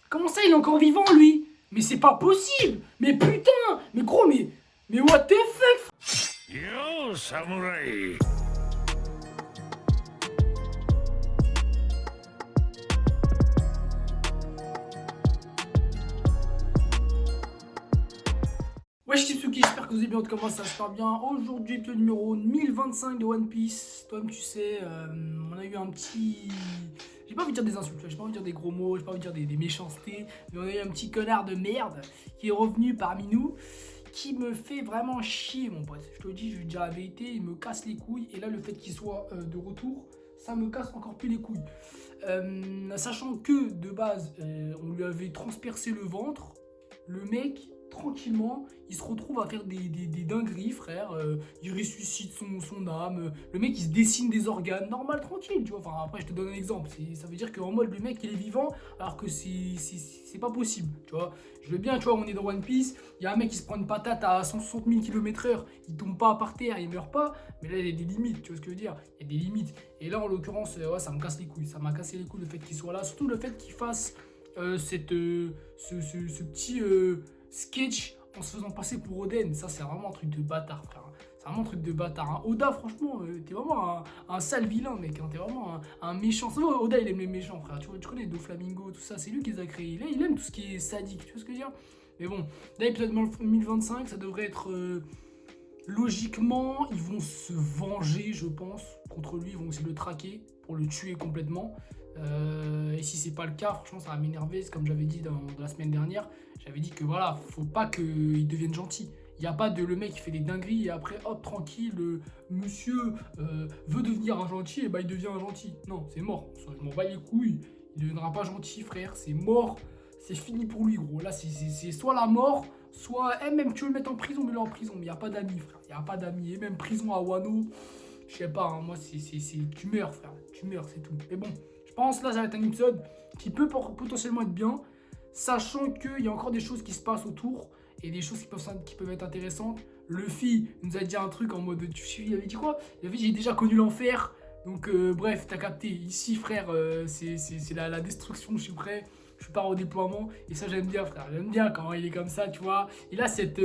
Comment ça, il est encore vivant, lui? Mais c'est pas possible! Mais putain! Mais gros, mais what the fuck? Yo, samouraï! Wesh Kitsuki, j'espère que vous allez bien, comment ça se passe bien. Aujourd'hui, épisode numéro 1025 de One Piece. Toi-même, tu sais, on a eu un petit... J'ai pas envie de dire des insultes, j'ai pas envie de dire des gros mots, j'ai pas envie de dire des méchancetés. Mais on a eu un petit connard de merde qui est revenu parmi nous, qui me fait vraiment chier, mon pote. Je te le dis, je vais te dire la vérité, il me casse les couilles. Et là, le fait qu'il soit de retour, ça me casse encore plus les couilles. Sachant que, de base, on lui avait transpercé le ventre, le mec... tranquillement, il se retrouve à faire des dingueries, frère. Il ressuscite son âme. Le mec, il se dessine des organes. Normal, tranquille, tu vois. Enfin, après, je te donne un exemple. Ça veut dire qu'en mode, le mec, il est vivant, alors que c'est pas possible, tu vois. Je veux bien, tu vois, on est dans One Piece. Il y a un mec qui se prend une patate à 160 000 km/h. Il tombe pas par terre, il meurt pas. Mais là, il y a des limites, tu vois ce que je veux dire. Il y a des limites. Et là, en l'occurrence, ouais, ça me casse les couilles. Ça m'a cassé les couilles le fait qu'il soit là. Surtout le fait qu'il fasse ce petit... sketch en se faisant passer pour Oden. Ça, c'est vraiment un truc de bâtard, frère. C'est vraiment un truc de bâtard. Hein. Oda, franchement, t'es vraiment un sale vilain, mec. Hein. T'es vraiment un méchant. C'est vrai, Oda, il aime les méchants, frère. Tu vois, tu connais Doflamingo, tout ça. C'est lui qui les a créés. Là, il aime tout ce qui est sadique. Tu vois ce que je veux dire? Mais bon, là, épisode 1025, ça devrait être... logiquement, ils vont se venger, je pense, contre lui. Ils vont essayer de le traquer pour le tuer complètement. Et si c'est pas le cas, franchement, ça va m'énerver. C'est comme j'avais dit dans la semaine dernière. J'avais dit que voilà, faut pas qu'il devienne gentil. Il n'y a pas de le mec qui fait des dingueries et après, hop, tranquille, monsieur veut devenir un gentil, et bah il devient un gentil. Non, c'est mort. Je m'en bats les couilles. Il ne deviendra pas gentil, frère. C'est mort. C'est fini pour lui, gros. Là, c'est soit la mort, soit. Même tu veux le mettre en prison, mets-le en prison. Mais il n'y a pas d'amis, frère. Il n'y a pas d'amis. Et même prison à Wano, je sais pas, hein, moi, tu meurs, frère. Tu meurs, c'est tout. Mais bon, je pense là, ça va être un épisode qui peut potentiellement être bien, sachant qu'il y a encore des choses qui se passent autour et des choses qui peuvent être intéressantes. Luffy nous a dit un truc en mode, il avait dit quoi? Il avait dit, j'ai déjà connu l'enfer. Donc bref, t'as capté. Ici, frère, c'est la destruction, je suis prêt. Je pars au déploiement et ça j'aime bien, frère. J'aime bien quand il est comme ça, tu vois. Il a cette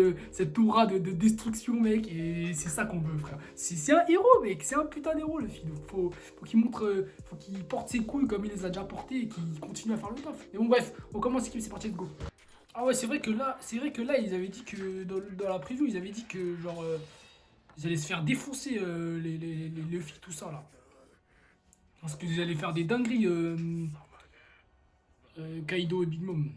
aura de destruction, mec, et c'est ça qu'on veut, frère. C'est un héros, mec. C'est un putain d'héros, le film. Donc faut qu'il montre, faut qu'il porte ses couilles comme il les a déjà portés et qu'il continue à faire le taf. Mais bon, bref, on commence l'équipe, c'est parti, let's go. Ah ouais, c'est vrai que là, ils avaient dit que dans la preview, ils avaient dit que genre ils allaient se faire défoncer les filles, tout ça là. Parce qu'ils allaient faire des dingueries, Kaido et Big Mom.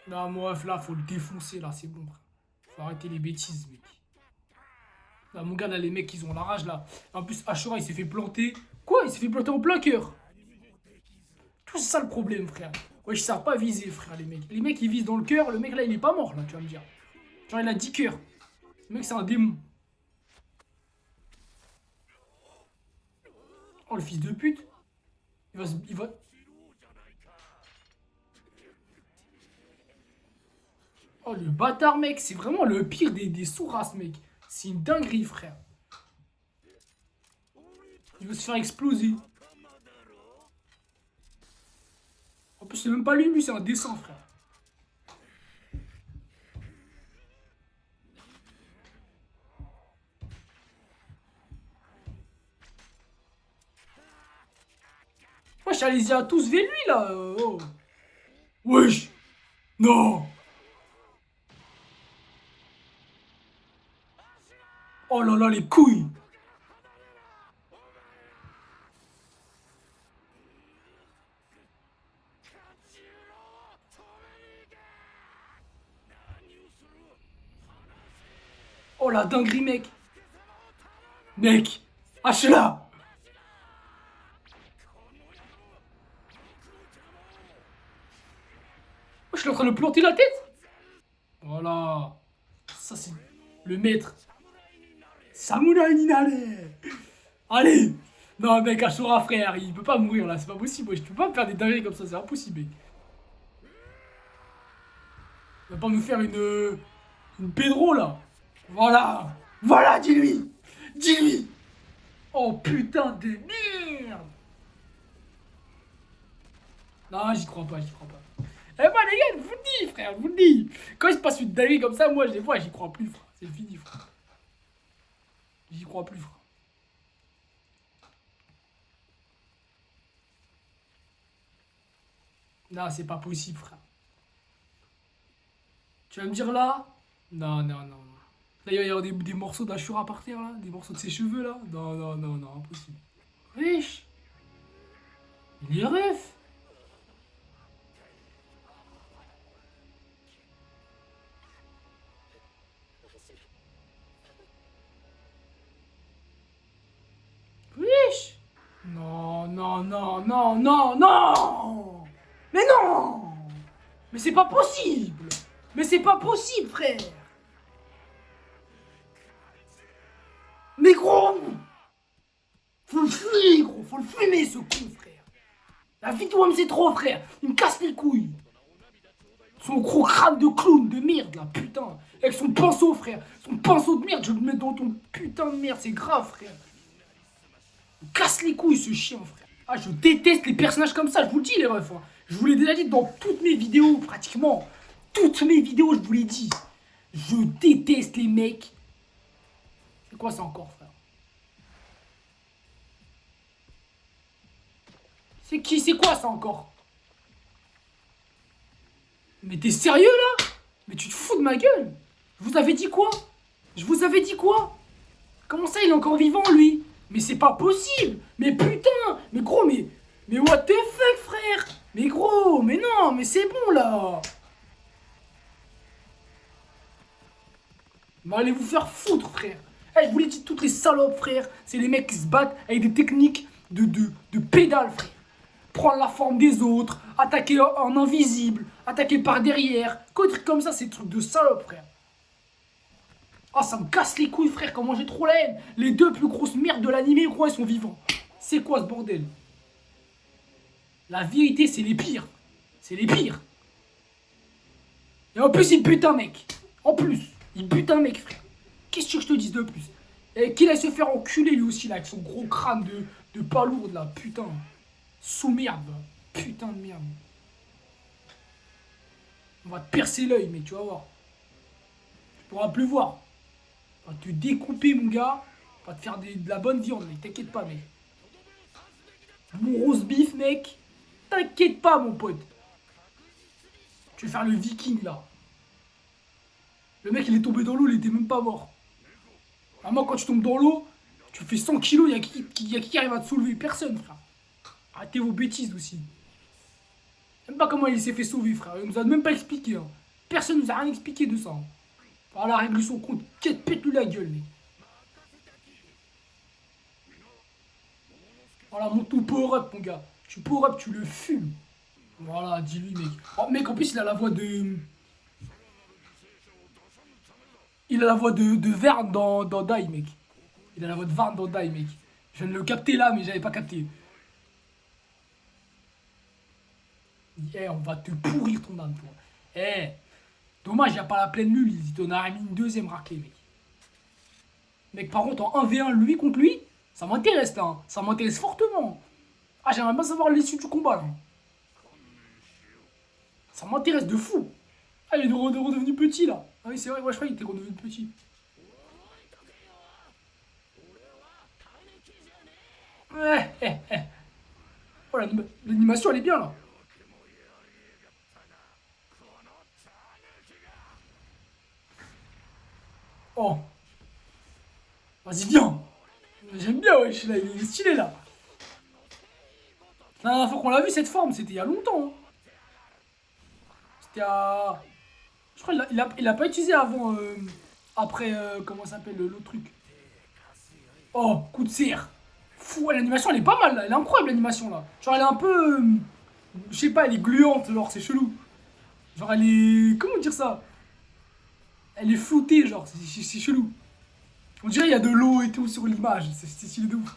Non, bref, là, faut le défoncer, là, c'est bon, frère. Faut arrêter les bêtises, mec. Là, mon gars, là, les mecs, ils ont la rage, là. En plus, Ashura, il s'est fait planter. Quoi? Il s'est fait planter en plein cœur. Tout ça, le problème, frère. Ouais, ils savent pas viser, frère, les mecs. Les mecs, ils visent dans le cœur. Le mec, là, il est pas mort, là, tu vas me dire. Genre, il a 10 cœurs. Le mec, c'est un démon. Oh, le fils de pute. Il va... Oh, le bâtard, mec. C'est vraiment le pire des sous-races, mec. C'est une dinguerie, frère. Il veut se faire exploser. En plus, c'est même pas lui, c'est un dessin, frère. Wesh, allez-y à tous vers lui, là. Oh. Wesh. Non. Oh là là, les couilles. Oh la dinguerie, mec. Mec. Hache-la. Je suis en train de planter la tête. Voilà. Ça, c'est le maître. Samurai Ninale. Allez. Non, mec, Ashura, frère, il peut pas mourir, là. C'est pas possible, wesh. Tu peux pas me faire des dingueries comme ça, c'est impossible, mec. Il va pas me faire une Pedro, là. Voilà. Voilà, dis-lui. Dis-lui. Oh putain de merde. Non, j'y crois pas, j'y crois pas. Eh ben les gars, je vous le dis, frère, je vous le dis. Quand il se passe une dinguerie comme ça, moi, des fois, j'y crois plus, frère. C'est fini, frère. J'y crois plus, frère. Non, c'est pas possible, frère. Tu vas me dire là? Non, non, non. Là, il va y avoir des morceaux d'Ashura par terre, là. Des morceaux de ses cheveux, là. Non, non, non, non, impossible. Wesh. Il est ref. Wesh. Non, non, non, non, non, non. Mais non. Mais c'est pas possible. Mais c'est pas possible, frère. Mais gros. Faut le fumer, gros. Faut le fumer, ce con, frère. La vie de toi, c'est trop, frère. Il me casse les couilles. Son gros crâne de clown de merde, là, putain. Avec son pinceau, frère. Son pinceau de merde, je vais le mettre dans ton putain de merde. C'est grave, frère. Il me casse les couilles, ce chien, frère. Ah, je déteste les personnages comme ça. Je vous le dis, les refs. Hein. Je vous l'ai déjà dit dans toutes mes vidéos, pratiquement. Toutes mes vidéos, je vous l'ai dit. Je déteste les mecs. C'est quoi ça encore, frère? C'est qui? C'est quoi ça encore? Mais t'es sérieux là? Mais tu te fous de ma gueule? Je vous avais dit quoi? Je vous avais dit quoi? Comment ça il est encore vivant lui? Mais c'est pas possible! Mais putain! Mais gros, mais what the fuck, frère? Mais gros, mais non, mais c'est bon là! Mais allez vous faire foutre, frère! Eh, je vous l'ai dit, toutes les salopes, frère, c'est les mecs qui se battent avec des techniques de pédale, frère. Prendre la forme des autres, attaquer en invisible, attaquer par derrière, quoi, trucs comme ça, c'est des trucs de salope, frère. Ah, ça me casse les couilles, frère, comment j'ai trop la haine. Les deux plus grosses merdes de l'animé, gros, ils sont vivants. C'est quoi ce bordel? La vérité, c'est les pires. C'est les pires. Et en plus, il bute un mec. En plus, il bute un mec, frère. Qu'est-ce que je te dise de plus? Et qu'il aille se faire enculer lui aussi, là, avec son gros crâne de palourde, là, putain. Sous-merde, putain de merde. On va te percer l'œil, mec, tu vas voir. Tu pourras plus voir. On va te découper, mon gars. On va te faire de la bonne viande, mec. T'inquiète pas, mec. Mon rose beef, mec. T'inquiète pas, mon pote. Tu vas faire le viking, là. Le mec, il est tombé dans l'eau, il était même pas mort. Vraiment, quand tu tombes dans l'eau, tu fais 100 kilos, y a qui arrive à te soulever? Personne, frère. Arrêtez vos bêtises aussi. Même pas comment il s'est fait sauver, frère. Il nous a même pas expliqué. Hein. Personne nous a rien expliqué de ça. Hein. Voilà, règle son compte. Pète-lui la gueule, mec. Voilà, monte ton power-up, mon gars. Tu power-up, tu le fumes. Voilà, dis-lui, mec. Oh, mec, en plus, il a la voix de... Il a la voix de Verne dans Die, mec. Il a la voix de Verne dans Die, mec. Je viens de le capter là, mais j'avais pas capté. Eh, on va te pourrir ton âme, toi. Eh, dommage, il n'y a pas la pleine lune. Il t'en a mis une deuxième raclée, mec. Mec, par contre, en 1v1, lui contre lui, ça m'intéresse, là. Hein. Ça m'intéresse fortement. Ah, j'aimerais bien savoir l'issue du combat, là. Ça m'intéresse de fou. Ah, il est redevenu petit, là. Ah oui, c'est vrai, ouais, je crois qu'il était redevenu petit. Ouais, Oh, l'animation, elle est bien, là. Oh. Vas-y, viens. J'aime bien, wesh, là, il est stylé, là. La dernière fois qu'on l'a vu, cette forme, c'était il y a longtemps. Hein. C'était à... Je crois qu'il a pas utilisé avant, après, comment ça s'appelle, l'autre truc. Oh, coup de serre. Fou, l'animation, elle est pas mal, là. Elle est incroyable, l'animation, là. Genre, elle est un peu... je sais pas, elle est gluante, genre, c'est chelou. Genre, elle est... Comment dire ça? Elle est floutée, genre, c'est chelou. On dirait qu'il y a de l'eau et tout sur l'image. C'est stylé de ouf.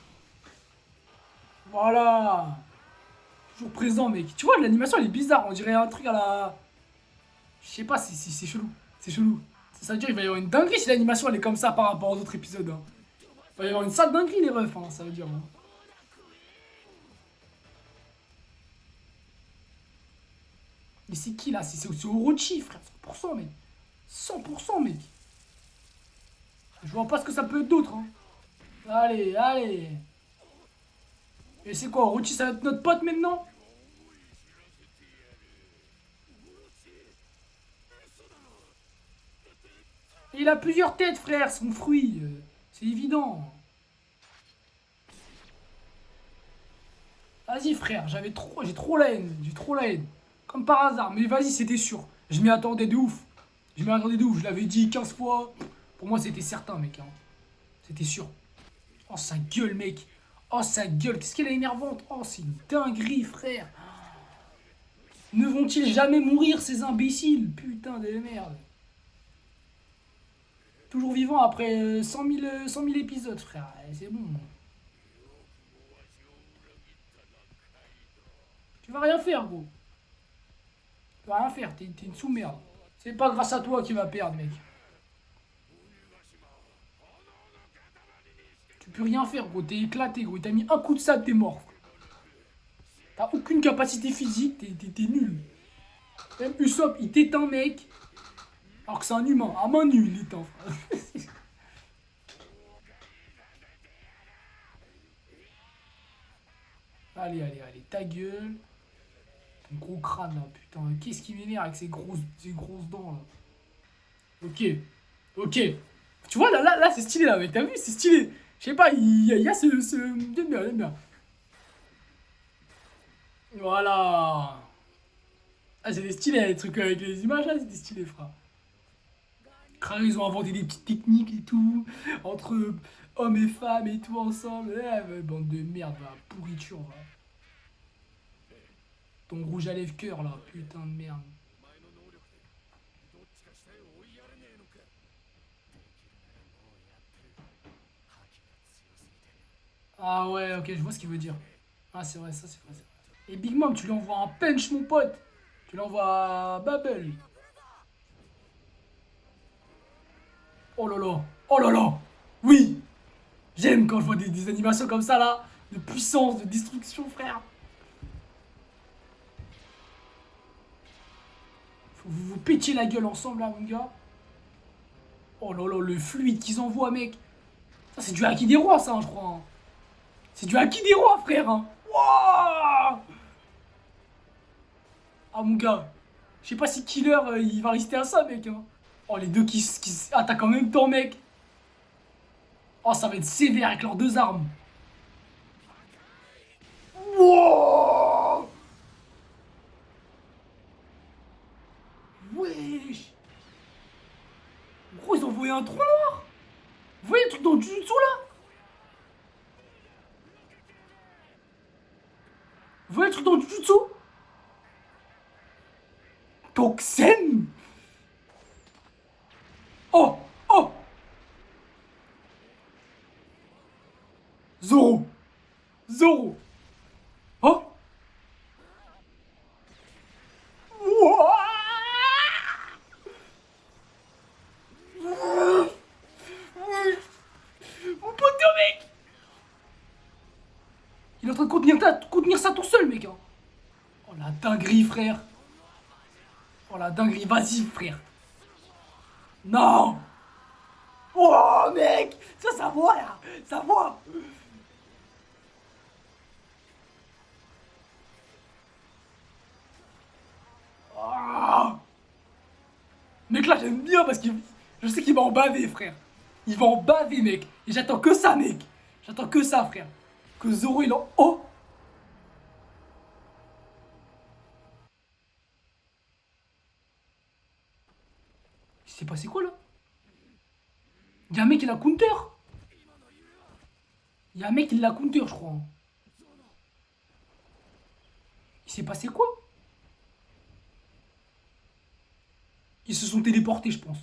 Voilà. Toujours présent, mec. Tu vois, l'animation, elle est bizarre. On dirait un truc à la... Je sais pas, c'est chelou. C'est chelou. Ça veut dire qu'il va y avoir une dinguerie si l'animation, elle est comme ça par rapport aux autres épisodes. Hein. va y avoir une sale dinguerie, les refs, hein, ça veut dire. Hein. Mais c'est qui là? C'est Orochi, frère. 100%, mec. 100%, mec. Je vois pas ce que ça peut être d'autre. Hein. Allez, allez. Et c'est quoi, Orochi, ça va être notre pote maintenant? Il a plusieurs têtes, frère, son fruit. C'est évident. Vas-y, frère, j'ai trop la haine. J'ai trop la haine. Comme par hasard. Mais vas-y, c'était sûr. Je m'y attendais de ouf. Je m'y attendais de ouf. Je l'avais dit 15 fois. Pour moi, c'était certain, mec. Hein. C'était sûr. Oh, sa gueule, mec. Oh, sa gueule. Qu'est-ce qu'elle est énervante. Oh, c'est une dinguerie, frère. Ne vont-ils jamais mourir, ces imbéciles? Putain de merde. Toujours vivant après 100 000 épisodes, frère. C'est bon. Tu vas rien faire, gros. Tu vas rien faire. T'es une sous-merde. C'est pas grâce à toi qu'il va perdre, mec. Tu peux rien faire, gros. T'es éclaté, gros. Il t'a mis un coup de sabre, t'es mort. T'as aucune capacité physique. T'es nul. Même Usopp, il t'éteint, mec. Alors que c'est un humain. À main nue, il éteint, frère. Allez, allez, allez. Ta gueule. Ton gros crâne, là. Putain, qu'est-ce qui m'énerve avec ces grosses dents, là. Ok. Ok. Tu vois, là c'est stylé, là, mec. T'as vu? C'est stylé. Je sais pas, il y a ce... J'aime bien, j'aime bien. Voilà. Ah, c'était stylé, les trucs avec les images, là, c'était stylé, frère. Crâne, ils ont inventé des petites techniques et tout, entre hommes et femmes et tout ensemble. Bande de merde, va, pourriture, va. Ton rouge à lèvres cœur, là, putain de merde. Ah ouais, ok, je vois ce qu'il veut dire. Ah, c'est vrai, ça, c'est vrai, c'est vrai. Et Big Mom, tu lui envoies un punch, mon pote. Tu l'envoies à Bubble. Oh là là. Oh là là. Oui. J'aime quand je vois des animations comme ça, là. De puissance, de destruction, frère. Faut que vous vous pétiez la gueule ensemble, là, mon gars. Oh là là, le fluide qu'ils envoient, mec. Ça, c'est du Haki des rois, ça, hein, je crois. Hein. C'est du Haki des rois, frère. Hein. Wouah. Ah, mon gars. Je sais pas si Killer, il va rester à ça, mec. Hein. Oh, les deux qui attaquent en même temps, mec. Oh, ça va être sévère avec leurs deux armes. Wow. Wesh. Gros, ils ont envoyé un trou noir. Vous voyez le truc dans le Jujutsu, là? Vous voyez le truc dans le Jujutsu? Toxen. Oh. Oh. Zoro. Zoro. Oh. Wouah. Mon pote, mec. Il est en train de contenir ça tout seul, mec. Hein. Oh la dinguerie, frère. Oh la dinguerie, vas-y, frère. Non. Oh, mec. Ça voit, là. Ça voit. Oh. Mec, là, j'aime bien parce que je sais qu'il va en baver, frère. Il va en baver, mec. Et j'attends que ça, mec. J'attends que ça, frère. Que Zoro, il en... Oh. Il s'est passé quoi, là? Il y a un mec qui l'a counter. Il y a un mec qui l'a counter, je crois. Il s'est passé quoi? Ils se sont téléportés, je pense.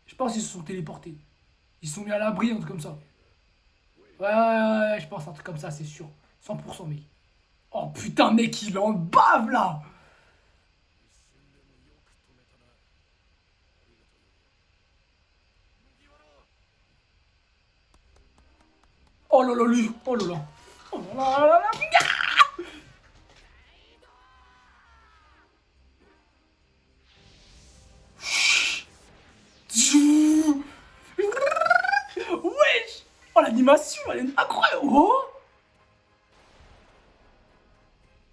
Je pense qu'ils se sont téléportés. Ils se sont mis à l'abri, un truc comme ça. Ouais, je pense un truc comme ça, c'est sûr. 100%, mec. Oh putain, mec, il en bave, là. Oh là là, lui. Oh là là. Oh là là là là. Wesh. Oh, l'animation, elle est incroyable. Oh.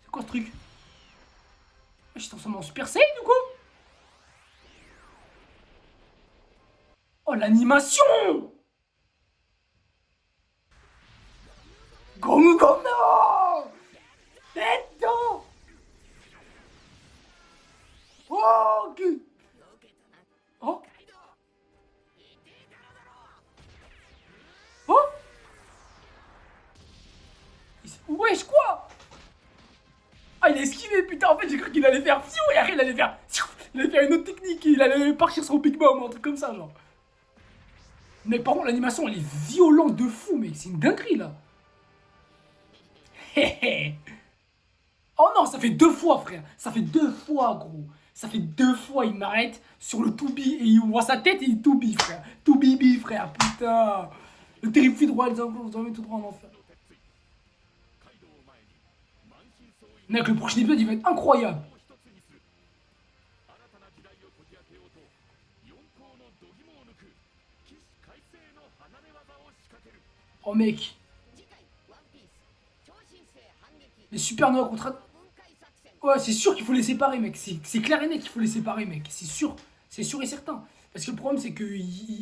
C'est quoi ce truc? Je suis transformé en Super Saiyan ou quoi? Oh, l'animation! Gomu Gomu no! Netto! Oh! Oh! Oh! Wesh, quoi? Ah, il a esquivé, putain, en fait, j'ai cru qu'il allait faire fiou et après, il allait faire... Il allait faire une autre technique, il allait partir sur Big Mom, un truc comme ça, genre. Mais par contre, l'animation, elle est violente de fou, mec. C'est une dinguerie, là. Oh non, ça fait 2 fois, frère. Ça fait 2 fois, gros. Ça fait 2 fois, il m'arrête sur le Toubi et il voit sa tête et il Toubi, frère. Toubibi, frère, putain. Le terrifié droit, ils emmènent tout droit en enfer. Mec, le prochain épisode, il va être incroyable. Oh, mec. Les super contre... Ouais, c'est sûr qu'il faut les séparer, mec. C'est clair et net qu'il faut les séparer, mec. C'est sûr. C'est sûr et certain. Parce que le problème, c'est que,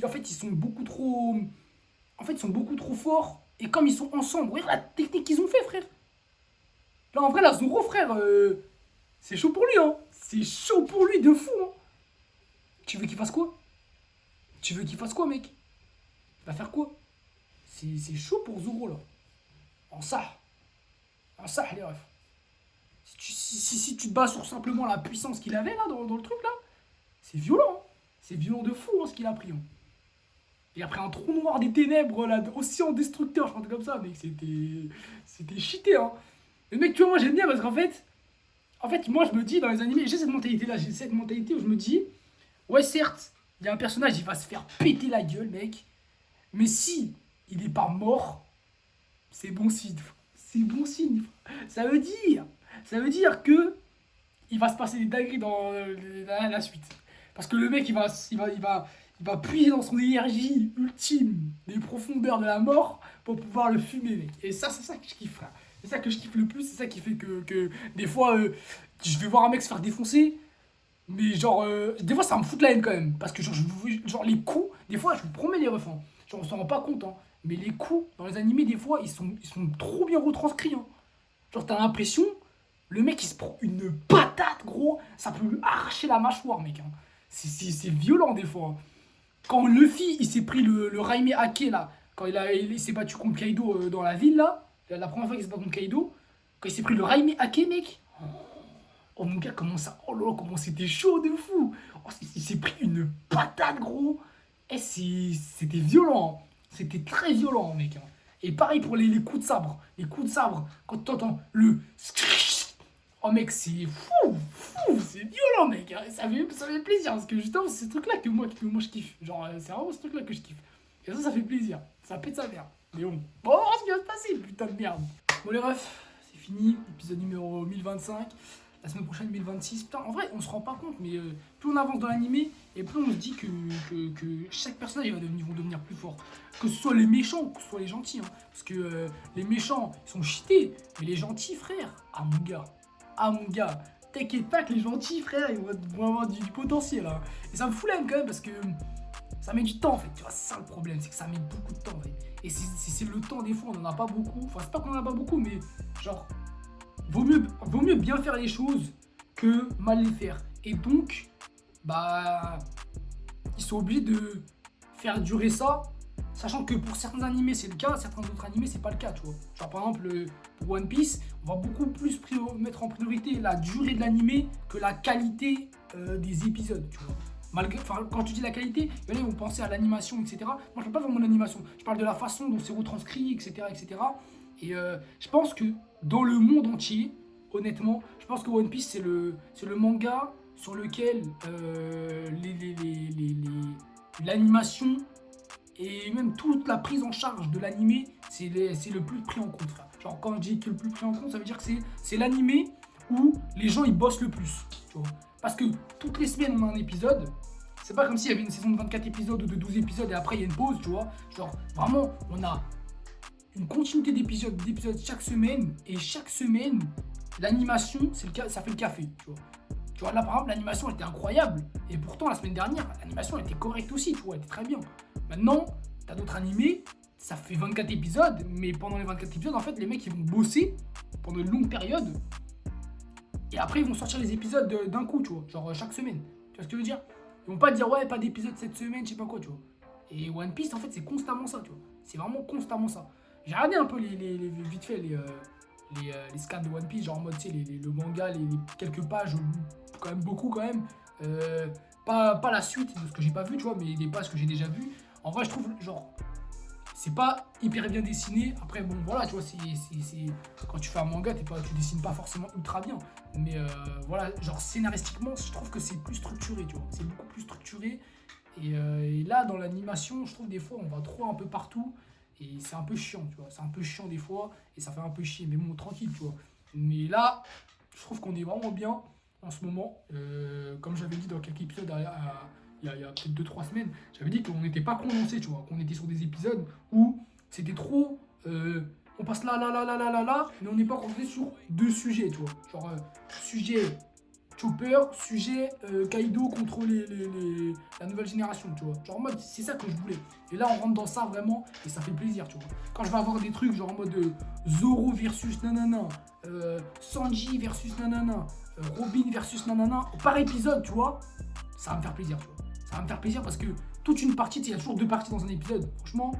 en fait, ils sont beaucoup trop... En fait, ils sont beaucoup trop forts. Et comme ils sont ensemble, regarde la technique qu'ils ont fait, frère. Là, en vrai, là, Zoro, frère, c'est chaud pour lui, hein. C'est chaud pour lui de fou, hein. Tu veux qu'il fasse quoi? Tu veux qu'il fasse quoi, mec? Il va faire quoi? C'est chaud pour Zoro, là. En ça. En ça, les refs. Si tu te bases sur simplement la puissance qu'il avait, là, dans le truc, là, c'est violent, hein. C'est violent de fou, hein, ce qu'il a pris, hein. Et après un trou noir des ténèbres, là, océan destructeur, je pense comme ça, mec, c'était cheaté, hein. Le mec, tu vois, moi, j'aime bien parce qu'en fait, moi, je me dis, dans les animés, j'ai cette mentalité-là, j'ai cette mentalité où je me dis, ouais, certes, il y a un personnage, il va se faire péter la gueule, mec, mais si il est pas mort, c'est bon signe. C'est bon signe. Ça veut dire que il va se passer des dingueries dans la suite. Parce que le mec, il va puiser dans son énergie ultime des profondeurs de la mort pour pouvoir le fumer, mec. Et ça, c'est ça que je kiffe, frère. C'est ça que je kiffe le plus. C'est ça qui fait que des fois, je vais voir un mec se faire défoncer. Mais genre, des fois, ça me fout de la haine quand même. Parce que genre les coups, des fois, je vous promets les refs, hein. Genre, on s'en rend pas compte, hein. Mais les coups dans les animés, des fois, ils sont trop bien retranscrits, hein. Genre, t'as l'impression, le mec, il se prend une patate, gros. Ça peut lui arracher la mâchoire, mec, hein. C'est violent, des fois, hein. Quand Luffy, il s'est pris le Raime Hake, là, quand il s'est battu contre Kaido dans la ville, là, la première fois qu'il s'est battu contre Kaido, quand il s'est pris le Raime Hake, mec. Oh mon gars, comment ça... Oh là là, comment c'était chaud de fou. Oh, il s'est pris une patate, gros. Et c'était violent, hein. C'était très violent, mec, hein. Et pareil pour les coups de sabre. Les coups de sabre, quand t'entends le... Oh mec, c'est fou, c'est violent, mec, hein. Ça fait plaisir, parce que justement, c'est ce truc-là que moi je kiffe. Genre, c'est vraiment ce truc-là que je kiffe. Et ça fait plaisir. Ça pète sa mère. Mais bon, on va voir ce qui va se passer, putain de merde. Bon les refs, c'est fini, épisode numéro 1025. La semaine prochaine, 1026. Putain, en vrai, on se rend pas compte, mais plus on avance dans l'animé, et plus on se dit que chaque personnage vont devenir plus fort. Que ce soit les méchants ou que ce soit les gentils, hein. Parce que les méchants, ils sont cheatés, mais les gentils, frère, ah mon gars, t'inquiète pas que les gentils, frère, ils vont avoir du potentiel, hein. Et ça me fout la haine quand même, parce que ça met du temps, en fait. Tu vois, c'est ça le problème, c'est que ça met beaucoup de temps, en fait. Et c'est le temps, des fois, on en a pas beaucoup. Enfin, c'est pas qu'on en a pas beaucoup, mais genre... Vaut mieux bien faire les choses que mal les faire. Et donc, bah, ils sont obligés de faire durer ça, sachant que pour certains animés c'est le cas, certains autres animés c'est pas le cas, tu vois. Genre par exemple pour One Piece, on va beaucoup plus mettre en priorité la durée de l'animé que la qualité des épisodes, tu vois. Quand tu dis la qualité, il y en a qui vont penser à l'animation, etc. Moi je parle pas vraiment de l'animation, je parle de la façon dont c'est retranscrit, etc. etc. Et je pense que dans le monde entier, honnêtement, je pense que One Piece c'est le manga sur lequel l'animation Et même toute la prise en charge de l'animé, c'est le plus pris en compte, frère. Genre, quand je dis que le plus pris en compte, ça veut dire que c'est l'animé où les gens ils bossent le plus, tu vois. Parce que toutes les semaines on a un épisode. C'est pas comme s'il y avait une saison de 24 épisodes ou de 12 épisodes et après il y a une pause, tu vois. Genre, vraiment, on a une continuité d'épisodes chaque semaine. Et chaque semaine, l'animation, ça fait le café, tu vois. Tu vois, là par exemple, l'animation elle était incroyable. Et pourtant, la semaine dernière, l'animation elle était correcte aussi, tu vois, elle était très bien. Maintenant, t'as d'autres animés, ça fait 24 épisodes, mais pendant les 24 épisodes, en fait, les mecs ils vont bosser pendant une longue période. Et après, ils vont sortir les épisodes d'un coup, tu vois, genre chaque semaine. Tu vois ce que je veux dire? Ils vont pas dire, ouais, pas d'épisode cette semaine, je sais pas quoi, tu vois. Et One Piece, en fait, c'est constamment ça, tu vois. C'est vraiment constamment ça. J'ai regardé un peu vite fait les scans de One Piece, genre en mode, tu sais, le manga, les quelques pages, quand même beaucoup, quand même. Pas la suite de ce que j'ai pas vu, tu vois, mais les pages que j'ai déjà vues. En vrai, je trouve, genre, c'est pas hyper bien dessiné. Après, bon, voilà, tu vois, quand tu fais un manga, tu dessines pas forcément ultra bien. Mais voilà, genre, scénaristiquement, je trouve que c'est plus structuré, tu vois. C'est beaucoup plus structuré. Et là, dans l'animation, je trouve des fois, on va trop un peu partout. Et c'est un peu chiant, tu vois. C'est un peu chiant des fois. Et ça fait un peu chier. Mais bon, tranquille, tu vois. Mais là, je trouve qu'on est vraiment bien en ce moment. Comme j'avais dit dans quelques épisodes il y a peut-être 2-3 semaines, j'avais dit qu'on n'était pas condensé, tu vois, qu'on était sur des épisodes où c'était trop. On passe là, mais on n'est pas condensé sur 2 sujets, tu vois. Genre, sujet Chopper, sujet Kaido contre la nouvelle génération, tu vois. Genre en mode, c'est ça que je voulais. Et là, on rentre dans ça vraiment, et ça fait plaisir, tu vois. Quand je vais avoir des trucs genre en mode Zoro versus nanana, Sanji versus nanana, Robin versus nanana, par épisode, tu vois, ça va me faire plaisir, tu vois. Ça va me faire plaisir parce que toute une partie, il y a toujours 2 parties dans un épisode. Franchement,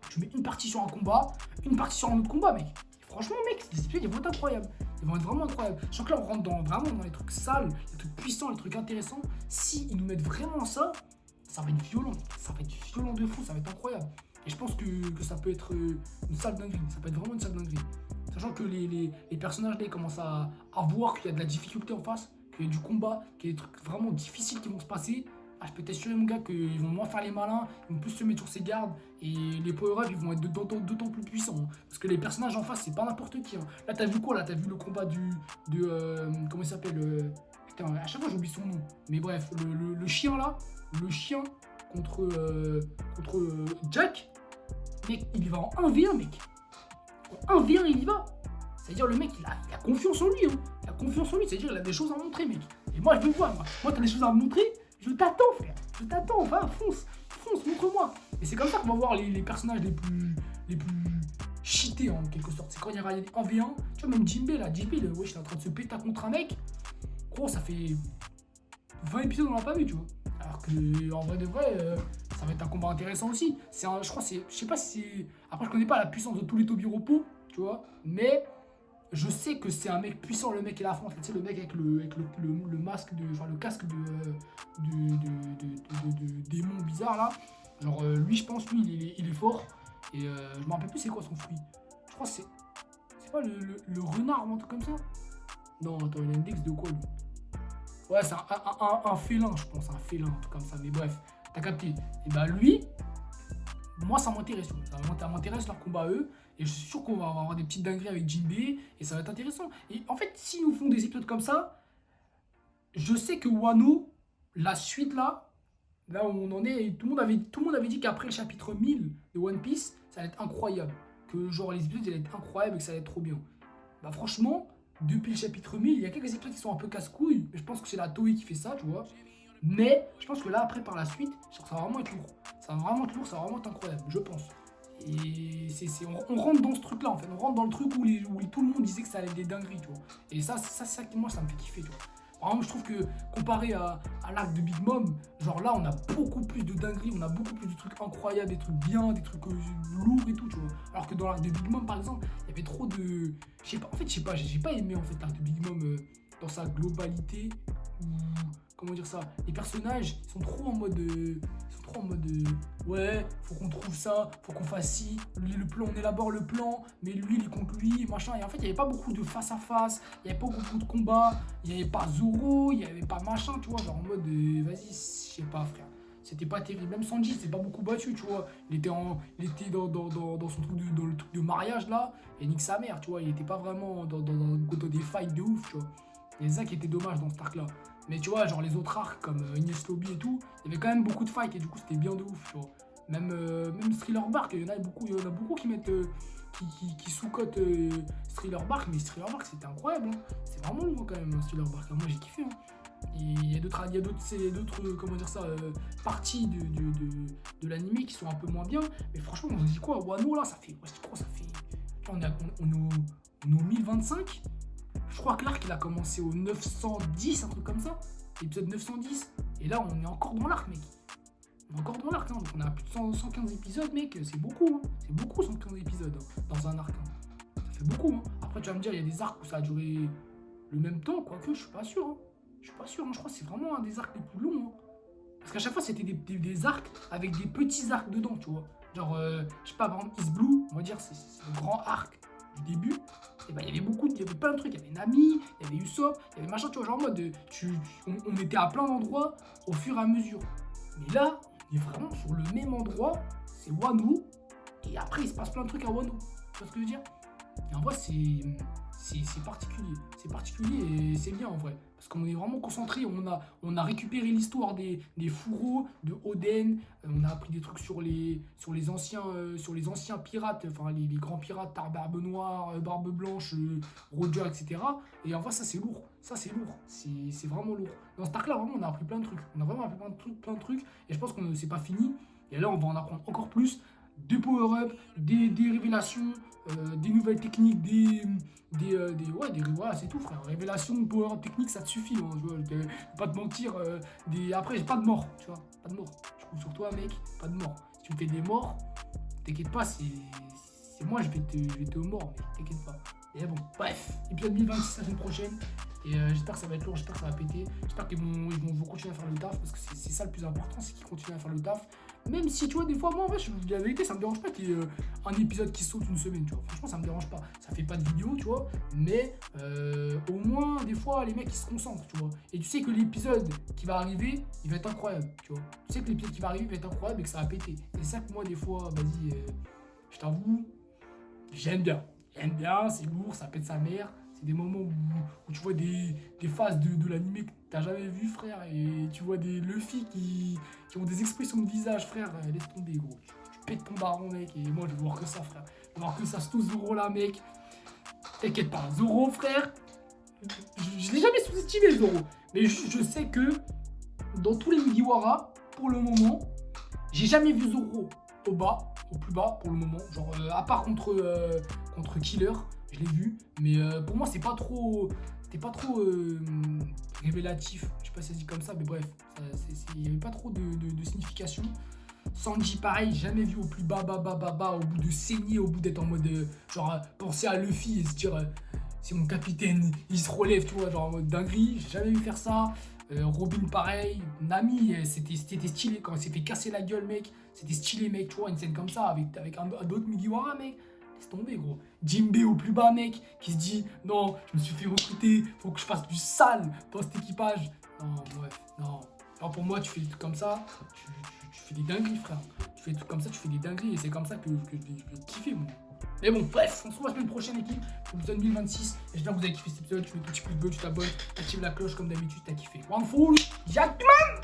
tu mets une partie sur un combat, une partie sur un autre combat, mec. Et franchement, mec, ces épisodes, ils vont être incroyables. Ils vont être vraiment incroyables. Je sens que là, on rentre vraiment dans les trucs sales, les trucs puissants, les trucs intéressants. Si ils nous mettent vraiment ça, ça va être violent. Ça va être violent de fou, ça va être incroyable. Et je pense que ça peut être une sale dinguerie. Ça peut être vraiment une sale dinguerie. Sachant que les personnages là, ils commencent à voir qu'il y a de la difficulté en face, qu'il y a du combat, qu'il y a des trucs vraiment difficiles qui vont se passer. Ah, je peux t'assurer, mon gars, qu'ils vont moins faire les malins, ils vont plus se mettre sur ses gardes, et les power-ups, ils vont être d'autant plus puissants. Hein. Parce que les personnages en face, c'est pas n'importe qui. Hein. Là, t'as vu quoi? Là, t'as vu le combat comment il s'appelle Putain, à chaque fois, j'oublie son nom. Mais bref, le chien, là, le chien contre Jack, mec, il y va en 1v1, mec. En 1v1, il y va. C'est-à-dire, le mec, il a confiance en lui. Hein. Il a confiance en lui, c'est-à-dire, il a des choses à montrer, mec. Et moi, je veux voir, moi, t'as des choses à me montrer. Je t'attends, frère. Je t'attends. Va, fonce, montre-moi. Et c'est comme ça qu'on va voir les personnages les plus cheatés, en quelque sorte. C'est quand il y a en V1. Tu vois, même Jinbei, là. Jinbei, wesh, il est en train de se péter contre un mec. Gros, ça fait 20 épisodes, on l'a pas vu, tu vois. Alors que, en vrai de vrai, ça va être un combat intéressant aussi. Je crois, je sais pas si c'est. Après, je connais pas la puissance de tous les Tobiropo, tu vois. Mais. Je sais que c'est un mec puissant, le mec et la France. Tu sais, le mec avec le masque, enfin le casque de démon bizarre là. Genre, lui, je pense, lui, il est fort. Et je me rappelle plus c'est quoi son fruit. Je crois que c'est pas le renard ou un truc comme ça. Non, attends, il a l'index de quoi lui? Ouais, c'est un félin, je pense, un félin, un truc comme ça. Mais bref, t'as capté. Et bah, lui, moi, ça m'intéresse. Ça m'intéresse leur combat à eux. Et je suis sûr qu'on va avoir des petites dingueries avec Jinbei. Et ça va être intéressant. Et en fait, s'ils nous font des épisodes comme ça, je sais que Wano, la suite là où on en est, tout le monde avait dit qu'après le chapitre 1000 de One Piece, ça allait être incroyable. Que genre les épisodes allaient être incroyables et que ça allait être trop bien. Bah franchement, depuis le chapitre 1000, il y a quelques épisodes qui sont un peu casse-couilles. Mais je pense que c'est la Toei qui fait ça, tu vois. Mais je pense que là, après, par la suite, ça va vraiment être lourd. Ça va vraiment être lourd, ça va vraiment être incroyable, je pense. Et on rentre dans ce truc-là, en fait. On rentre dans le truc où tout le monde disait que ça allait être des dingueries, tu vois. Et ça, c'est ça qui, moi, ça me fait kiffer, tu vois. Par exemple, je trouve que, comparé à l'arc de Big Mom, genre là, on a beaucoup plus de dingueries, on a beaucoup plus de trucs incroyables, des trucs bien, des trucs lourds et tout, tu vois. Alors que dans l'arc de Big Mom, par exemple, il y avait trop de... Je sais pas, j'ai pas aimé, en fait, l'arc de Big Mom dans sa globalité. Comment dire ça? Les personnages sont trop en mode... ouais, faut qu'on trouve ça, faut qu'on fasse ci, le plan, on élabore le plan, mais lui il est contre lui, machin. Et en fait, il n'y avait pas beaucoup de face à face, il n'y avait pas beaucoup de combats, il n'y avait pas Zoro, il n'y avait pas machin, tu vois, genre en mode vas-y, je sais pas, frère. c'était pas terrible. Même Sanji, c'est pas beaucoup battu, tu vois. Il était dans son truc dans le truc de mariage là, et nique sa mère, tu vois. Il était pas vraiment dans des fights de ouf, tu vois. Et c'est ça qui était dommage dans cet arc là. Mais tu vois, genre les autres arcs comme Enies Lobby et tout, il y avait quand même beaucoup de fights et du coup c'était bien de ouf, tu vois. Même Thriller Bark, il y en a beaucoup qui mettent. Qui sous-cote Thriller Bark, mais Thriller Bark c'était incroyable, hein. C'est vraiment lourd quand même, Thriller Bark. Moi j'ai kiffé, hein. Et il y a d'autres comment dire ça, parties de l'anime qui sont un peu moins bien. Mais franchement, on se dit quoi, Wano là, ça fait. On est au 1025. Je crois que l'arc il a commencé au 910, un truc comme ça. Épisode 910. Et là, on est encore dans l'arc, mec. On est encore dans l'arc, hein. Donc on a plus de 115 épisodes, mec. C'est beaucoup, hein. C'est beaucoup 115 épisodes, hein, dans un arc, hein. Ça fait beaucoup, hein. Après, tu vas me dire, il y a des arcs où ça a duré le même temps, quoique, je suis pas sûr, hein. Je suis pas sûr, hein. Je crois que c'est vraiment un des arcs les plus longs, hein. Parce qu'à chaque fois, c'était des arcs avec des petits arcs dedans, tu vois. Genre, je sais pas, par exemple, East Blue, on va dire, c'est le grand arc du début. Et ben, il y avait plein de trucs. Il y avait Nami, il y avait Usopp, il y avait machin, tu vois, genre en mode, on était à plein d'endroits au fur et à mesure. Mais là, on est vraiment sur le même endroit, c'est Wano, et après, il se passe plein de trucs à Wano. Tu vois ce que je veux dire? Et en vrai, c'est particulier. C'est particulier et c'est bien en vrai. Parce qu'on est vraiment concentré. On a récupéré l'histoire des fourreaux, de Oden. On a appris des trucs sur les anciens pirates. Enfin, les grands pirates, Barbe Noire, Barbe Blanche, Roger, etc. Et en vrai, ça c'est lourd. Ça c'est lourd. C'est vraiment lourd. Dans cet arc-là, vraiment, on a appris plein de trucs. On a vraiment appris plein de trucs. Et je pense que c'est pas fini. Et là, on va en apprendre encore plus. Des power-up, des révélations, des nouvelles techniques, voilà, c'est tout, frère. Révélation, power-up technique, ça te suffit, hein, tu vois, je vais pas te mentir. Après, j'ai pas de mort, tu vois, pas de mort. Je compte sur toi, mec, pas de mort. Si tu me fais des morts, t'inquiète pas, c'est moi, je vais te mort, mais t'inquiète pas. Et bon, bref, épisode 1026 la semaine prochaine. Et j'espère que ça va être lourd, j'espère que ça va péter. J'espère qu'ils vont continuer à faire le taf, parce que c'est ça le plus important, c'est qu'ils continuent à faire le taf. Même si, tu vois, des fois, moi, en vrai, je vous dis la vérité, ça me dérange pas qu'il y ait un épisode qui saute une semaine, tu vois. Franchement, ça me dérange pas. Ça fait pas de vidéo, tu vois. Mais au moins, des fois, les mecs, ils se concentrent, tu vois. Et tu sais que l'épisode qui va arriver, il va être incroyable, tu vois. Tu sais que l'épisode qui va arriver va être incroyable et que ça va péter. Et c'est ça que moi, des fois, vas-y, je t'avoue, j'aime bien. J'aime bien, c'est lourd, ça pète sa mère. C'est des moments où tu vois des phases de l'anime que t'as jamais vu, frère. Et tu vois des Luffy qui ont des expressions de visage, frère. Laisse tomber, gros. Tu pètes ton baron, mec. Et moi, je veux voir que ça, frère. Je veux voir que ça, ce Zoro là, mec. T'inquiète pas, Zoro, frère. Je l'ai jamais sous-estimé, Zoro. Mais je sais que dans tous les Mugiwara, pour le moment, j'ai jamais vu Zoro au plus bas, pour le moment. Genre, à part contre Killer. Je l'ai vu, mais pour moi, c'était pas trop révélatif. Je sais pas si ça se dit comme ça, mais bref, il n'y avait pas trop de signification. Sanji, pareil, jamais vu au plus bas, au bout de saigner, au bout d'être en mode, penser à Luffy et se dire, c'est mon capitaine, il se relève, tu vois, genre en mode dinguerie. J'ai jamais vu faire ça. Robin, pareil. Nami, c'était stylé quand elle s'est fait casser la gueule, mec. C'était stylé, mec, tu vois, une scène comme ça avec un autre Mugiwara, mec. Laisse tomber, gros. Jinbe au plus bas, mec, qui se dit non, je me suis fait recruter, faut que je fasse du sale dans cet équipage. Non, bref, non. Alors pour moi, tu fais des trucs comme ça, tu fais des dingueries, frère. Tu fais des trucs comme ça, tu fais des dingueries, et c'est comme ça que je vais kiffer, moi. Mais bon, bref, on se retrouve la semaine prochaine, équipe, pour l'épisode 1026. J'espère que vous avez kiffé cet épisode. Tu mets ton petit pouce bleu, tu t'abonnes, tu actives la cloche comme d'habitude, t'as kiffé. One Fall, Jackman!